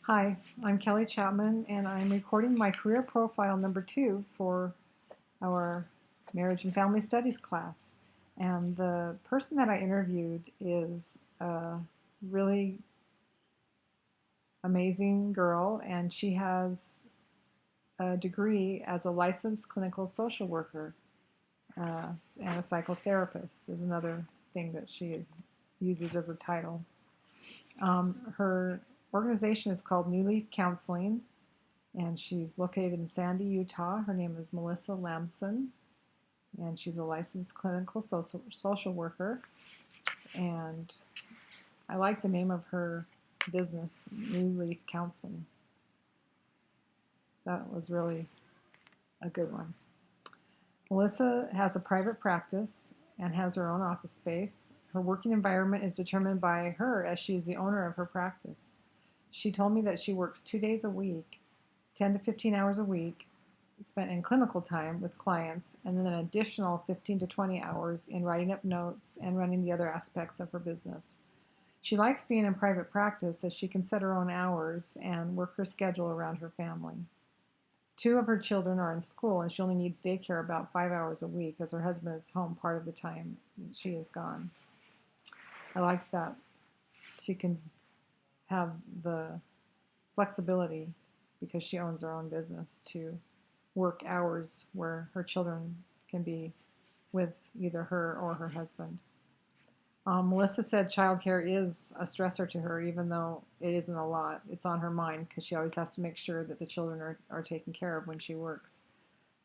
Hi, I'm Kelly Chapman, and I'm recording my career profile number 2 for our Marriage and Family Studies class. And the person that I interviewed is a really amazing girl, and she has a degree as a licensed clinical social worker and a psychotherapist is another thing that she uses as a title. Her organization is called New Leaf Counseling, and she's located in Sandy, Utah. Her name is Melissa Lamson, and she's a licensed clinical social worker. And I like the name of her business, New Leaf Counseling. That was really a good one. Melissa has a private practice and has her own office space. Her working environment is determined by her as she is the owner of her practice. She told me that she works 2 days a week, 10 to 15 hours a week, spent in clinical time with clients, and then an additional 15 to 20 hours in writing up notes and running the other aspects of her business. She likes being in private practice as she can set her own hours and work her schedule around her family. 2 of her children are in school, and she only needs daycare about 5 hours a week as her husband is home part of the time she is gone. I like that she can have the flexibility, because she owns her own business, to work hours where her children can be with either her or her husband. Melissa said childcare is a stressor to her, even though it isn't a lot. It's on her mind because she always has to make sure that the children are taken care of when she works.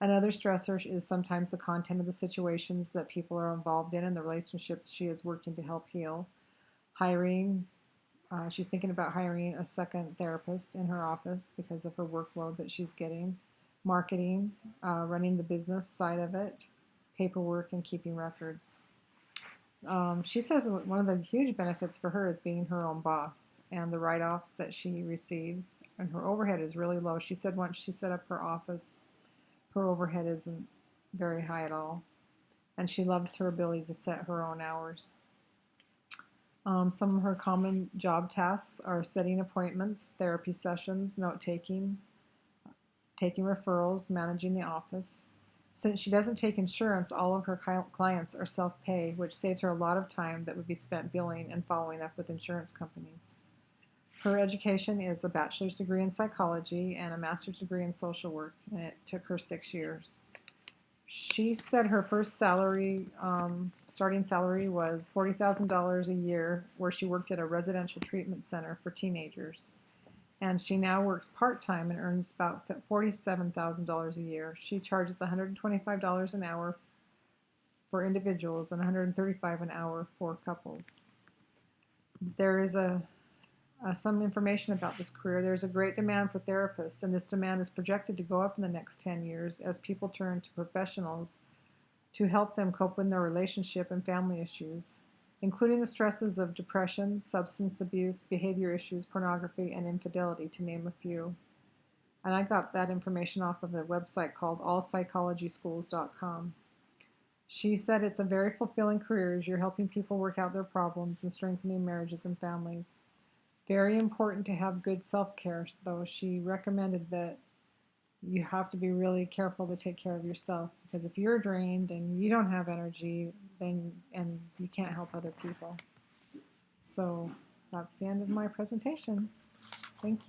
Another stressor is sometimes the content of the situations that people are involved in and the relationships she is working to help heal. Hiring, she's thinking about hiring a second therapist in her office because of her workload that she's getting. Marketing, running the business side of it, paperwork, and keeping records. She says one of the huge benefits for her is being her own boss and the write-offs that she receives, and her overhead is really low. She said once she set up her office, her overhead isn't very high at all, and she loves her ability to set her own hours. Some of her common job tasks are setting appointments, therapy sessions, note-taking, taking referrals, managing the office. Since she doesn't take insurance, all of her clients are self-pay, which saves her a lot of time that would be spent billing and following up with insurance companies. Her education is a bachelor's degree in psychology and a master's degree in social work, and it took her 6 years. She said her first salary, starting salary, was $40,000 a year, where she worked at a residential treatment center for teenagers. And she now works part-time and earns about $47,000 a year. She charges $125 an hour for individuals and $135 an hour for couples. There is some information about this career. There's a great demand for therapists, and this demand is projected to go up in the next 10 years as people turn to professionals to help them cope with their relationship and family issues, including the stresses of depression, substance abuse, behavior issues, pornography, and infidelity, to name a few. And I got that information off of a website called allpsychologyschools.com. She said it's a very fulfilling career as you're helping people work out their problems and strengthening marriages and families. Very important to have good self-care, though. She recommended that you have to be really careful to take care of yourself, because if you're drained and you don't have energy, then and you can't help other people. So that's the end of my presentation. Thank you.